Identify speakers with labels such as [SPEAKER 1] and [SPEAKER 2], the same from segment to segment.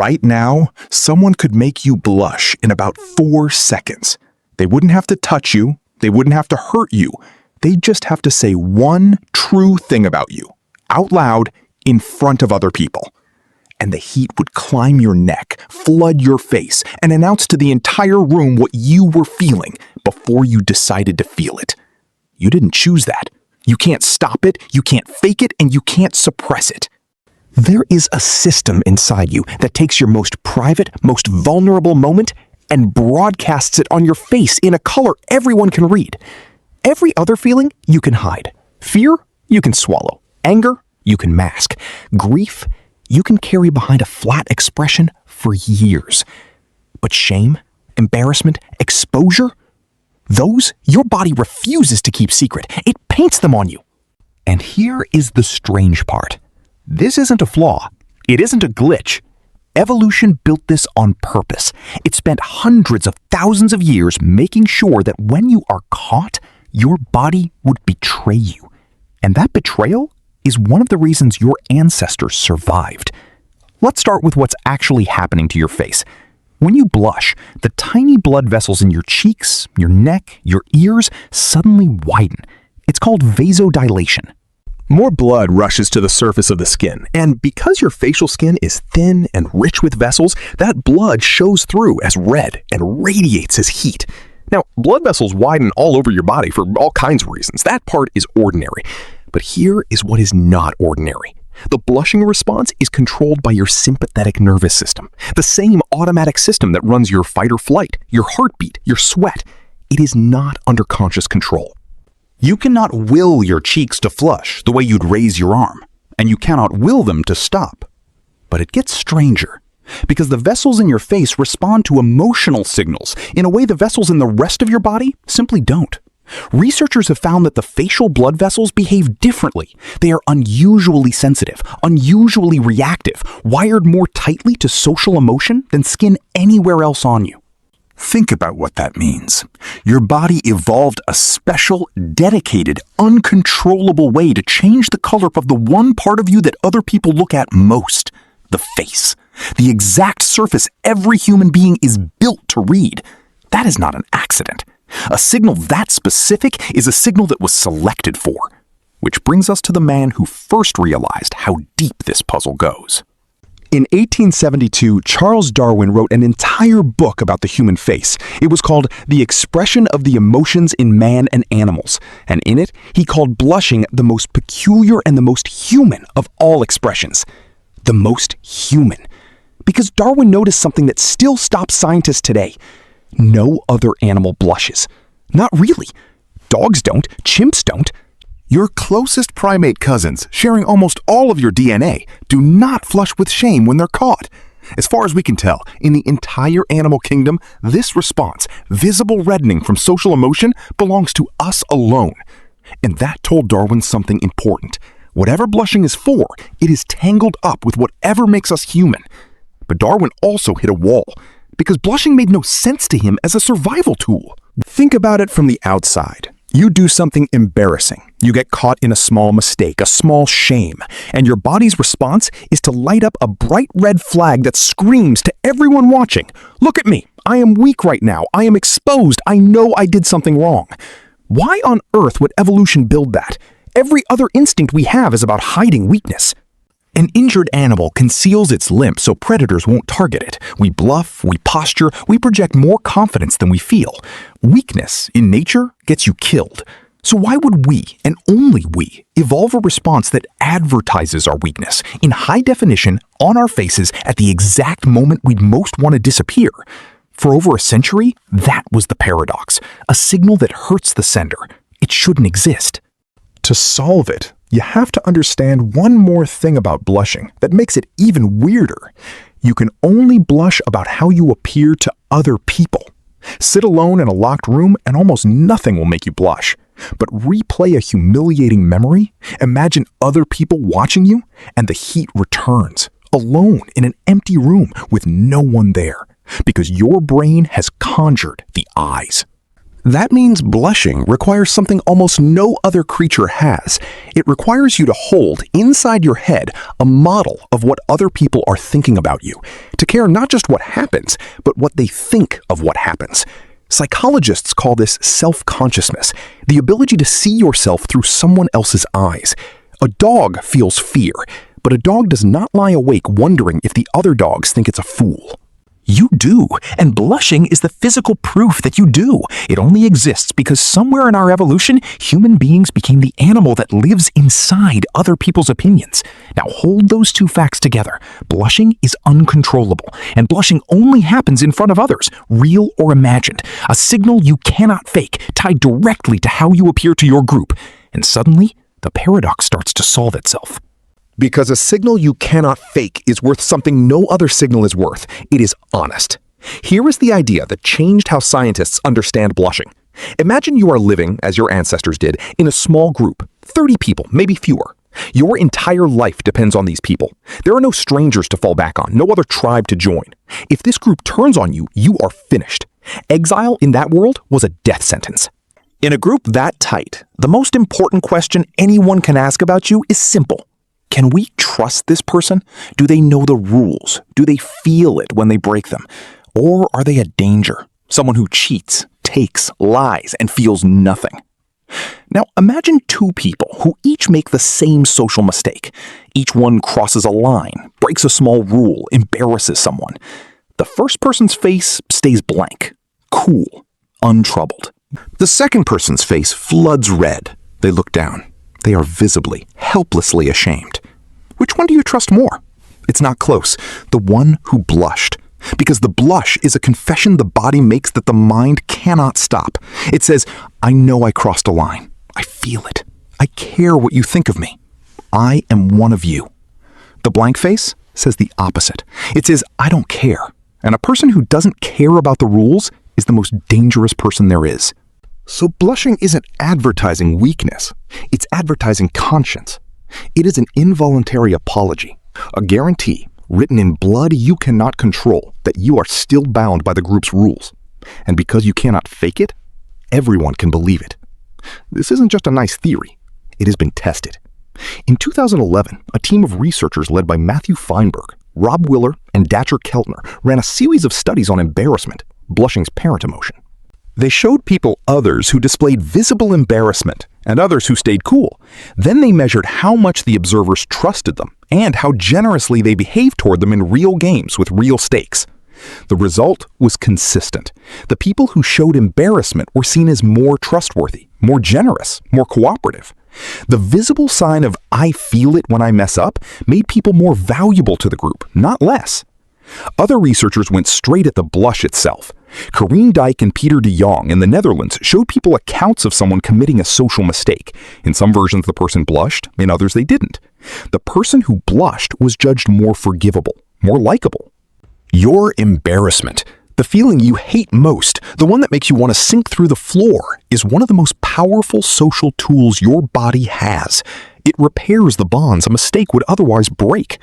[SPEAKER 1] Right now, someone could make you blush in about 4 seconds. They wouldn't have to touch you. They wouldn't have to hurt you. They'd just have to say one true thing about you, out loud, in front of other people. And the heat would climb your neck, flood your face, and announce to the entire room what you were feeling before you decided to feel it. You didn't choose that. You can't stop it, you can't fake it, and you can't suppress it. There is a system inside you that takes your most private, most vulnerable moment and broadcasts it on your face in a color everyone can read. Every other feeling you can hide. Fear, you can swallow. Anger, you can mask. Grief, you can carry behind a flat expression for years. But shame, embarrassment, exposure, those your body refuses to keep secret. It paints them on you. And here is the strange part. This isn't a flaw. It isn't a glitch. Evolution built this on purpose. It spent hundreds of thousands of years making sure that when you are caught, your body would betray you. And that betrayal is one of the reasons your ancestors survived. Let's start with what's actually happening to your face. When you blush, the tiny blood vessels in your cheeks, your neck, your ears suddenly widen. It's called vasodilation. More blood rushes to the surface of the skin, and because your facial skin is thin and rich with vessels, that blood shows through as red and radiates as heat. Now, blood vessels widen all over your body for all kinds of reasons. That part is ordinary. But here is what is not ordinary. The blushing response is controlled by your sympathetic nervous system, the same automatic system that runs your fight or flight, your heartbeat, your sweat. It is not under conscious control.
[SPEAKER 2] You cannot will your cheeks to flush the way you'd raise your arm, and you cannot will them to stop. But it gets stranger, because the vessels in your face respond to emotional signals in a way the vessels in the rest of your body simply don't. Researchers have found that the facial blood vessels behave differently. They are unusually sensitive, unusually reactive, wired more tightly to social emotion than skin anywhere else on you.
[SPEAKER 1] Think about what that means. Your body evolved a special, dedicated, uncontrollable way to change the color of the one part of you that other people look at most, the face. The exact surface every human being is built to read. That is not an accident. A signal that specific is a signal that was selected for. Which brings us to the man who first realized how deep this puzzle goes. In 1872, Charles Darwin wrote an entire book about the human face. It was called The Expression of the Emotions in Man and Animals, and in it, he called blushing the most peculiar and the most human of all expressions. The most human. Because Darwin noticed something that still stops scientists today. No other animal blushes. Not really. Dogs don't. Chimps don't. Your closest primate cousins, sharing almost all of your DNA, do not flush with shame when they're caught. As far as we can tell, in the entire animal kingdom, this response, visible reddening from social emotion, belongs to us alone. And that told Darwin something important. Whatever blushing is for, it is tangled up with whatever makes us human. But Darwin also hit a wall, because blushing made no sense to him as a survival tool. Think about it from the outside. You do something embarrassing. You get caught in a small mistake, a small shame, and your body's response is to light up a bright red flag that screams to everyone watching, "Look at me. I am weak right now. I am exposed. I know I did something wrong." Why on earth would evolution build that? Every other instinct we have is about hiding weakness. An injured animal conceals its limp so predators won't target it. We bluff, we posture, we project more confidence than we feel. Weakness, in nature, gets you killed. So why would we, and only we, evolve a response that advertises our weakness, in high definition, on our faces at the exact moment we'd most want to disappear? For over a century, that was the paradox, a signal that hurts the sender. It shouldn't exist. To solve it, you have to understand one more thing about blushing that makes it even weirder. You can only blush about how you appear to other people. Sit alone in a locked room and almost nothing will make you blush. But replay a humiliating memory, imagine other people watching you, and the heat returns, alone in an empty room with no one there, because your brain has conjured the eyes.
[SPEAKER 3] That means blushing requires something almost no other creature has. It requires you to hold inside your head a model of what other people are thinking about you, to care not just what happens, but what they think of what happens. Psychologists call this self-consciousness, the ability to see yourself through someone else's eyes. A dog feels fear, but a dog does not lie awake wondering if the other dogs think it's a fool.
[SPEAKER 1] You do, and blushing is the physical proof that you do. It only exists because somewhere in our evolution, human beings became the animal that lives inside other people's opinions. Now hold those two facts together. Blushing is uncontrollable, and blushing only happens in front of others, real or imagined, a signal you cannot fake, tied directly to how you appear to your group. And suddenly, the paradox starts to solve itself.
[SPEAKER 3] Because a signal you cannot fake is worth something no other signal is worth. It is honest. Here is the idea that changed how scientists understand blushing. Imagine you are living, as your ancestors did, in a small group, 30 people, maybe fewer. Your entire life depends on these people. There are no strangers to fall back on, no other tribe to join. If this group turns on you, you are finished. Exile in that world was a death sentence.
[SPEAKER 1] In a group that tight, the most important question anyone can ask about you is simple. Can we trust this person? Do they know the rules? Do they feel it when they break them? Or are they a danger? Someone who cheats, takes, lies, and feels nothing. Now imagine two people who each make the same social mistake. Each one crosses a line, breaks a small rule, embarrasses someone. The first person's face stays blank, cool, untroubled.
[SPEAKER 3] The second person's face floods red. They look down. They are visibly, helplessly ashamed. Which one do you trust more? It's not close. The one who blushed. Because the blush is a confession the body makes that the mind cannot stop. It says, I know I crossed a line. I feel it. I care what you think of me. I am one of you. The blank face says the opposite. It says, I don't care. And a person who doesn't care about the rules is the most dangerous person there is. So blushing isn't advertising weakness. It's advertising conscience. It is an involuntary apology, a guarantee written in blood you cannot control that you are still bound by the group's rules. And because you cannot fake it, everyone can believe it. This isn't just a nice theory. It has been tested. In 2011, a team of researchers led by Matthew Feinberg, Rob Willer, and Dr. Keltner ran a series of studies on embarrassment, blushing's parent emotion. They showed people others who displayed visible embarrassment and others who stayed cool. Then they measured how much the observers trusted them and how generously they behaved toward them in real games with real stakes. The result was consistent. The people who showed embarrassment were seen as more trustworthy, more generous, more cooperative. The visible sign of I feel it when I mess up made people more valuable to the group, not less. Other researchers went straight at the blush itself. Dijk and Dijk de Jong in the Netherlands showed people accounts of someone committing a social mistake. In some versions, the person blushed, in others they didn't. The person who blushed was judged more forgivable, more likable. Your embarrassment, the feeling you hate most, the one that makes you want to sink through the floor, is one of the most powerful social tools your body has. It repairs the bonds a mistake would otherwise break.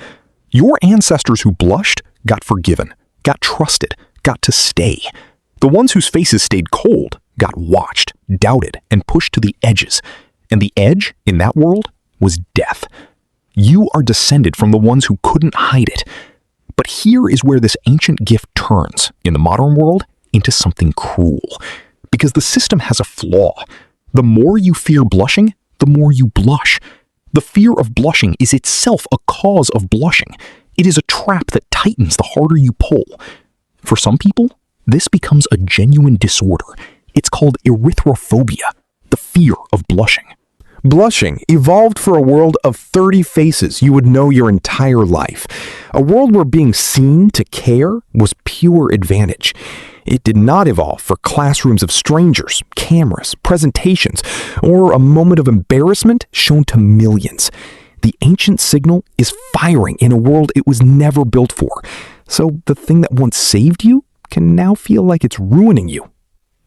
[SPEAKER 3] Your ancestors who blushed got forgiven, got trusted, got to stay. The ones whose faces stayed cold got watched, doubted, and pushed to the edges. And the edge, in that world, was death. You are descended from the ones who couldn't hide it. But here is where this ancient gift turns, in the modern world, into something cruel. Because the system has a flaw. The more you fear blushing, the more you blush. The fear of blushing is itself a cause of blushing. It is a trap that tightens the harder you pull. For some people, this becomes a genuine disorder. It's called erythrophobia, the fear of blushing. Blushing evolved for a world of 30 faces you would know your entire life. A world where being seen to care was pure advantage. It did not evolve for classrooms of strangers, cameras, presentations, or a moment of embarrassment shown to millions. The ancient signal is firing in a world it was never built for. So the thing that once saved you can now feel like it's ruining you.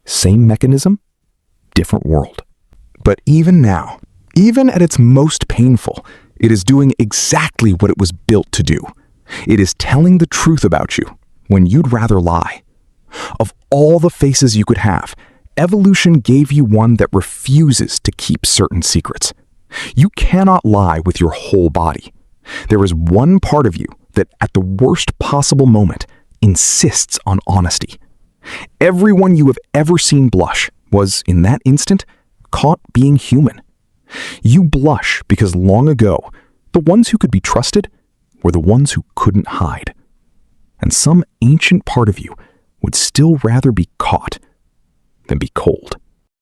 [SPEAKER 3] Same mechanism, different world. But even now, even at its most painful, it is doing exactly what it was built to do. It is telling the truth about you when you'd rather lie. Of all the faces you could have,
[SPEAKER 1] Evolution gave you one that refuses to keep certain secrets. You cannot lie with your whole body. There is one part of you that, at the worst possible moment, insists on honesty. Everyone you have ever seen blush was, in that instant, caught being human. You blush because long ago, the ones who could be trusted were the ones who couldn't hide. And some ancient part of you would still rather be caught than be cold.